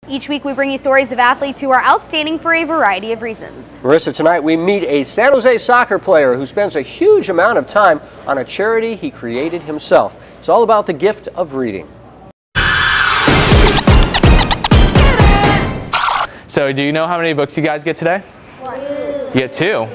Each week we bring you stories of athletes who are outstanding for a variety of reasons. Marissa, tonight we meet a San Jose soccer player who spends a huge amount of time on a charity he created himself. It's all about the gift of reading. So do you know how many books you guys get today? 2. You get 2.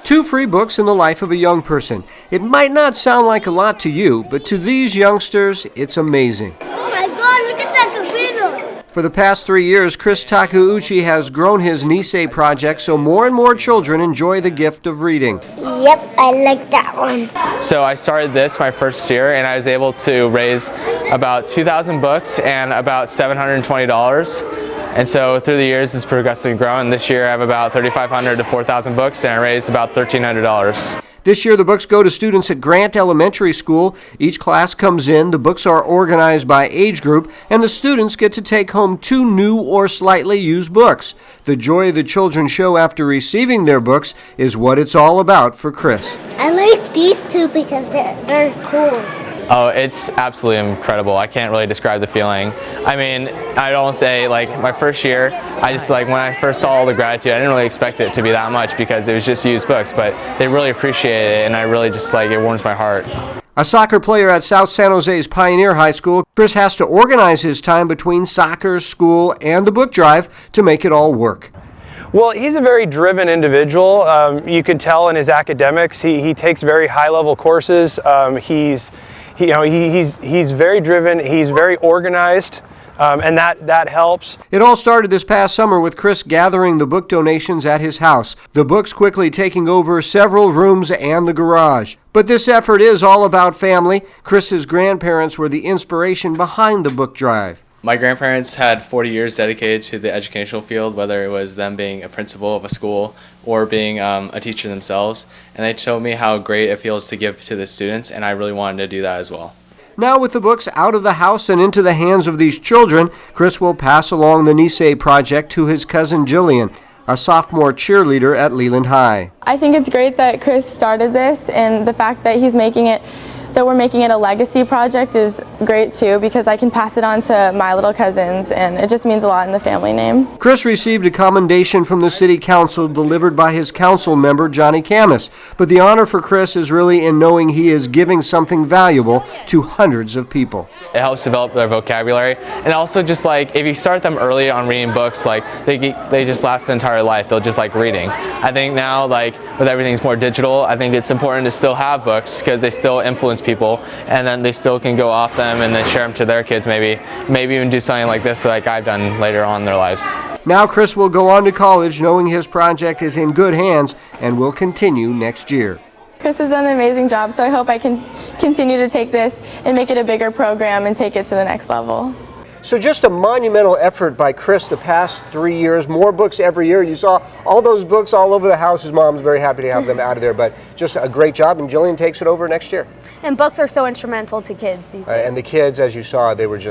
2 free books in the life of a young person. It might not sound like a lot to you, but to these youngsters, it's amazing. Oh my God, look at that computer! For the past 3 years, Chris Takeuchi has grown his Nisei project so more and more children enjoy the gift of reading. Yep, I like that one. So I started this my first year, and I was able to raise about 2,000 books and about $720. And so through the years, it's progressively grown. This year, I have about 3,500 to 4,000 books, and I raised about $1,300. This year, the books go to students at Grant Elementary School. Each class comes in, the books are organized by age group, and the students get to take home 2 new or slightly used books. The joy the children show after receiving their books is what it's all about for Chris. I like these 2 because they're cool. Oh, it's absolutely incredible. I can't really describe the feeling. I mean, I'd almost say, like, my first year, I just, like, when I first saw all the gratitude, I didn't really expect it to be that much because it was just used books, but they really appreciate it, and I really just, like, it warms my heart. A soccer player at South San Jose's Pioneer High School, Chris has to organize his time between soccer, school, and the book drive to make it all work. Well, he's a very driven individual. You can tell in his academics. He takes very high-level courses. He's very driven. He's very organized, and that helps. It all started this past summer with Chris gathering the book donations at his house. The books quickly taking over several rooms and the garage. But this effort is all about family. Chris's grandparents were the inspiration behind the book drive. My grandparents had 40 years dedicated to the educational field, whether it was them being a principal of a school or being a teacher themselves, and they showed me how great it feels to give to the students, and I really wanted to do that as well. Now with the books out of the house and into the hands of these children, Chris will pass along the Nisei project to his cousin Jillian, a sophomore cheerleader at Leland High. I think it's great that Chris started this, and the fact that we're making it a legacy project is great too, because I can pass it on to my little cousins, and it just means a lot in the family name. Chris received a commendation from the city council delivered by his council member Johnny Camus, but the honor for Chris is really in knowing he is giving something valuable to hundreds of people. It helps develop their vocabulary, and also just, like, if you start them early on reading books, like, they just last the entire life. They'll just like reading. I think now, like, with everything's more digital, I think it's important to still have books because they still influence people, and then they still can go off them and then share them to their kids, maybe even do something like this like I've done later on in their lives. Now Chris will go on to college knowing his project is in good hands and will continue next year. Chris has done an amazing job, so I hope I can continue to take this and make it a bigger program and take it to the next level. So just a monumental effort by Chris the past 3 years, more books every year. You saw all those books all over the house. His mom's very happy to have them out of there, but just a great job, and Jillian takes it over next year. And books are so instrumental to kids these days. And the kids, as you saw, they were just